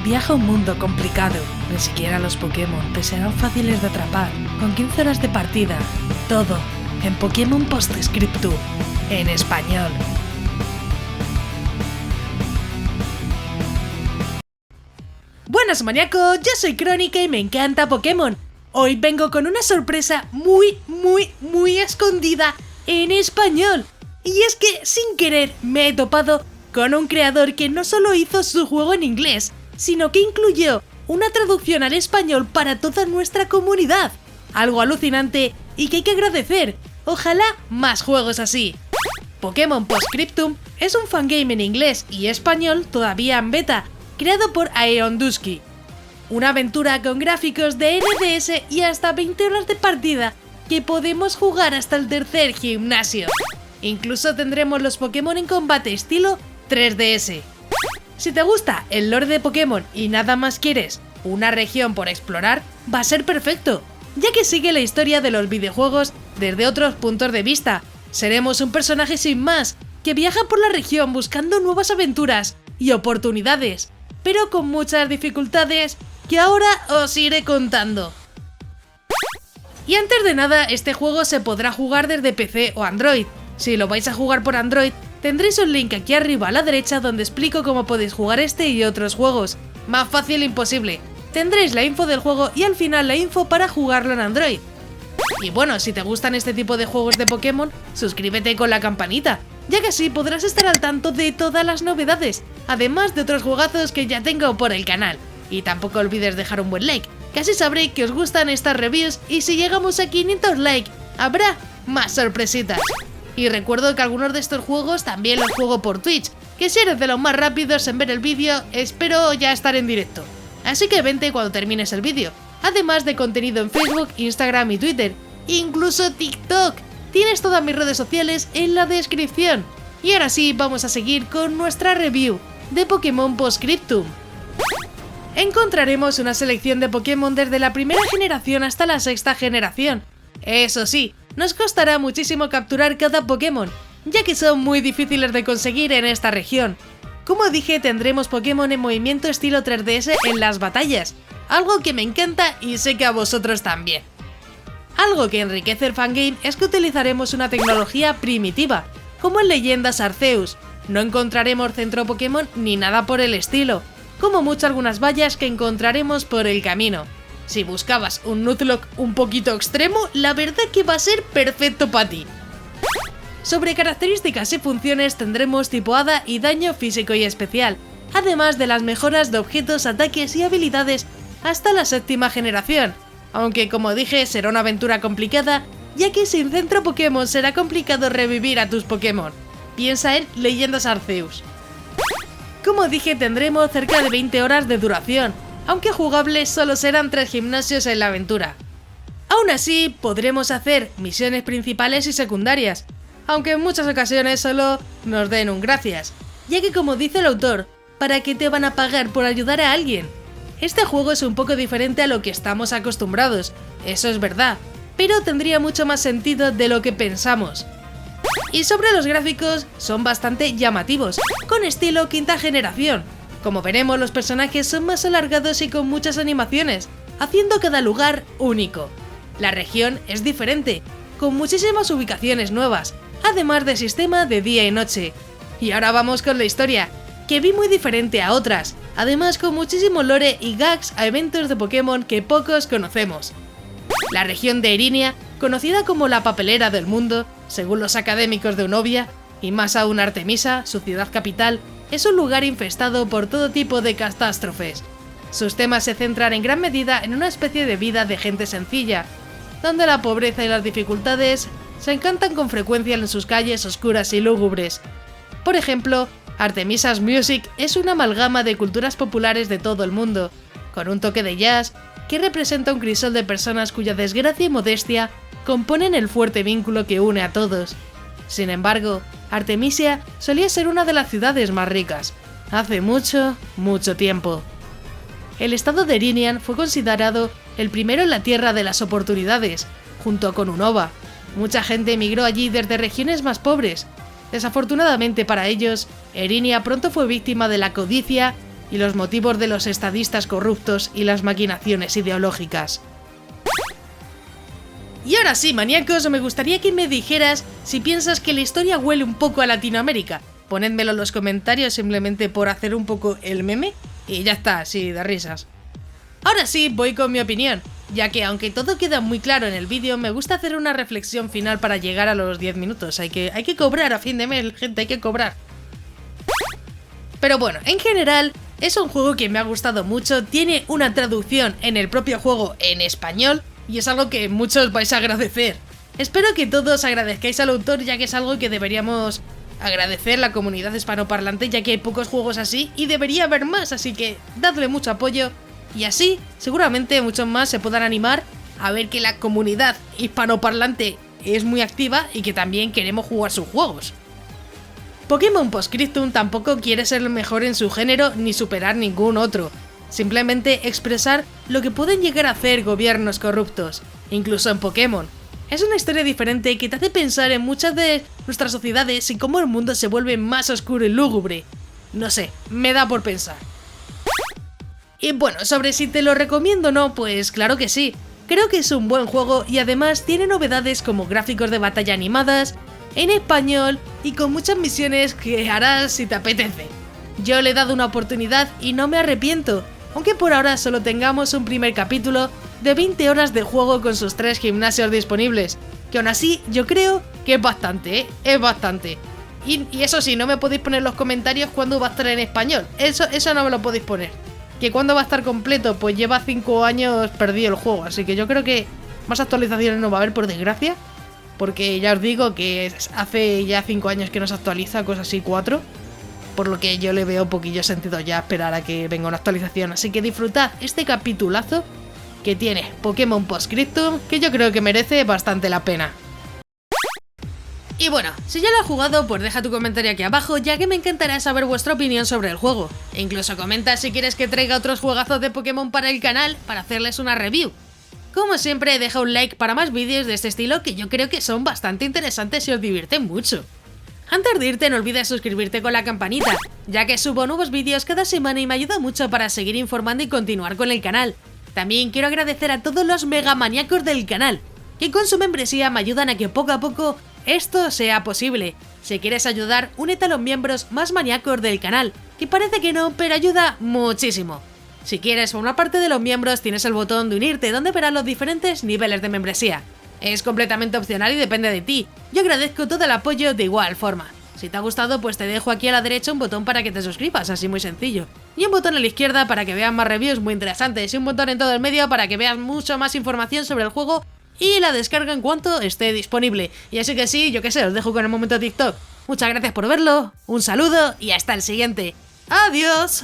Viaja a un mundo complicado. Ni siquiera los Pokémon te serán fáciles de atrapar. Con 15 horas de partida. Todo en Pokémon Postscriptum. En español. Buenas maníacos, yo soy Crónica y me encanta Pokémon. Hoy vengo con una sorpresa muy escondida en español. Y es que sin querer me he topado con un creador que no solo hizo su juego en inglés, sino que incluyó una traducción al español para toda nuestra comunidad. Algo alucinante y que hay que agradecer. Ojalá más juegos así. Pokémon Postscriptum es un fangame en inglés y español todavía en beta, creado por Iron Dusky. Una aventura con gráficos de NDS y hasta 20 horas de partida que podemos jugar hasta el tercer gimnasio. Incluso tendremos los Pokémon en combate estilo 3DS. Si te gusta el lore de Pokémon y nada más quieres una región por explorar, va a ser perfecto, ya que sigue la historia de los videojuegos desde otros puntos de vista. Seremos un personaje sin más, que viaja por la región buscando nuevas aventuras y oportunidades, pero con muchas dificultades que ahora os iré contando. Y antes de nada, este juego se podrá jugar desde PC o Android. Si lo vais a jugar por Android, tendréis un link aquí arriba a la derecha donde explico cómo podéis jugar este y otros juegos. Más fácil imposible. Tendréis la info del juego y al final la info para jugarlo en Android. Y bueno, si te gustan este tipo de juegos de Pokémon, suscríbete con la campanita, ya que así podrás estar al tanto de todas las novedades, además de otros juegazos que ya tengo por el canal. Y tampoco olvides dejar un buen like, que así sabré que os gustan estas reviews y si llegamos a 500 likes, habrá más sorpresitas. Y recuerdo que algunos de estos juegos también los juego por Twitch, que si eres de los más rápidos en ver el vídeo, espero ya estar en directo. Así que vente cuando termines el vídeo, además de contenido en Facebook, Instagram y Twitter, incluso TikTok. Tienes todas mis redes sociales en la descripción. Y ahora sí, vamos a seguir con nuestra review de Pokémon Postscriptum. Encontraremos una selección de Pokémon desde la primera generación hasta la sexta generación. Eso sí, nos costará muchísimo capturar cada Pokémon, ya que son muy difíciles de conseguir en esta región. Como dije, tendremos Pokémon en movimiento estilo 3DS en las batallas, algo que me encanta y sé que a vosotros también. Algo que enriquece el fangame es que utilizaremos una tecnología primitiva, como en Leyendas Arceus. No encontraremos centro Pokémon ni nada por el estilo, como mucho algunas vallas que encontraremos por el camino. Si buscabas un Nuzlocke un poquito extremo, la verdad que va a ser perfecto para ti. Sobre características y funciones tendremos tipo hada y daño físico y especial, además de las mejoras de objetos, ataques y habilidades hasta la séptima generación. Aunque como dije será una aventura complicada, ya que sin centro Pokémon será complicado revivir a tus Pokémon. Piensa en Leyendas Arceus. Como dije, tendremos cerca de 20 horas de duración, aunque jugables solo serán 3 gimnasios en la aventura. Aún así, podremos hacer misiones principales y secundarias, aunque en muchas ocasiones solo nos den un gracias, ya que como dice el autor, ¿para qué te van a pagar por ayudar a alguien? Este juego es un poco diferente a lo que estamos acostumbrados, eso es verdad, pero tendría mucho más sentido de lo que pensamos. Y sobre los gráficos, son bastante llamativos, con estilo quinta generación. Como veremos, los personajes son más alargados y con muchas animaciones, haciendo cada lugar único. La región es diferente, con muchísimas ubicaciones nuevas, además del sistema de día y noche. Y ahora vamos con la historia, que vi muy diferente a otras, además con muchísimo lore y gags a eventos de Pokémon que pocos conocemos. La región de Erinia, conocida como la papelera del mundo, según los académicos de Unobia, y más aún Artemisa, su ciudad capital, es un lugar infestado por todo tipo de catástrofes. Sus temas se centran en gran medida en una especie de vida de gente sencilla, donde la pobreza y las dificultades se encantan con frecuencia en sus calles oscuras y lúgubres. Por ejemplo, Artemisa's Music es una amalgama de culturas populares de todo el mundo, con un toque de jazz que representa un crisol de personas cuya desgracia y modestia componen el fuerte vínculo que une a todos. Sin embargo, Artemisia solía ser una de las ciudades más ricas, hace mucho tiempo. El estado de Erinian fue considerado el primero en la Tierra de las Oportunidades, junto con Unova. Mucha gente emigró allí desde regiones más pobres. Desafortunadamente para ellos, Erinia pronto fue víctima de la codicia y los motivos de los estadistas corruptos y las maquinaciones ideológicas. Y ahora sí, maníacos, me gustaría que me dijeras si piensas que la historia huele un poco a Latinoamérica. Ponedmelo en los comentarios simplemente por hacer un poco el meme y ya está, sí, de risas. Ahora sí, voy con mi opinión, ya que aunque todo queda muy claro en el vídeo, me gusta hacer una reflexión final para llegar a los 10 minutos. Hay que cobrar a fin de mes, gente, hay que cobrar. Pero bueno, en general, es un juego que me ha gustado mucho, tiene una traducción en el propio juego en español, y es algo que muchos vais a agradecer. Espero que todos agradezcáis al autor, ya que es algo que deberíamos agradecer la comunidad hispanoparlante, ya que hay pocos juegos así y debería haber más, así que dadle mucho apoyo y así seguramente muchos más se puedan animar a ver que la comunidad hispanoparlante es muy activa y que también queremos jugar sus juegos. Pokémon Postscriptum tampoco quiere ser el mejor en su género ni superar ningún otro. Simplemente expresar lo que pueden llegar a hacer gobiernos corruptos, incluso en Pokémon. Es una historia diferente que te hace pensar en muchas de nuestras sociedades y cómo el mundo se vuelve más oscuro y lúgubre. No sé, me da por pensar. Y bueno, sobre si te lo recomiendo o no, pues claro que sí. Creo que es un buen juego y además tiene novedades como gráficos de batalla animadas, en español y con muchas misiones que harás si te apetece. Yo le he dado una oportunidad y no me arrepiento, aunque por ahora solo tengamos un primer capítulo de 20 horas de juego con sus 3 gimnasios disponibles, que aún así yo creo que es bastante, es bastante. Y eso sí, no me podéis poner en los comentarios cuándo va a estar en español, eso no me lo podéis poner. Que cuándo va a estar completo, pues lleva 5 años perdido el juego, así que yo creo que más actualizaciones no va a haber, por desgracia, porque ya os digo que hace ya 5 años que no se actualiza, cosas así 4. Por lo que yo le veo poquillo sentido ya esperar a que venga una actualización. Así que disfrutad este capitulazo que tiene Pokémon Postscriptum, que yo creo que merece bastante la pena. Y bueno, si ya lo has jugado, pues deja tu comentario aquí abajo, ya que me encantará saber vuestra opinión sobre el juego. E incluso comenta si quieres que traiga otros juegazos de Pokémon para el canal, para hacerles una review. Como siempre, deja un like para más vídeos de este estilo, que yo creo que son bastante interesantes y os divierten mucho. Antes de irte, no olvides suscribirte con la campanita, ya que subo nuevos vídeos cada semana y me ayuda mucho para seguir informando y continuar con el canal. También quiero agradecer a todos los megamaníacos del canal, que con su membresía me ayudan a que poco a poco esto sea posible. Si quieres ayudar, únete a los miembros más maníacos del canal, que parece que no, pero ayuda muchísimo. Si quieres formar parte de los miembros, tienes el botón de unirte, donde verás los diferentes niveles de membresía. Es completamente opcional y depende de ti. Yo agradezco todo el apoyo de igual forma. Si te ha gustado, pues te dejo aquí a la derecha un botón para que te suscribas, así muy sencillo. Y un botón a la izquierda para que veas más reviews muy interesantes. Y un botón en todo el medio para que veas mucho más información sobre el juego y la descarga en cuanto esté disponible. Y así que sí, yo qué sé, os dejo con el momento TikTok. Muchas gracias por verlo, un saludo y hasta el siguiente. ¡Adiós!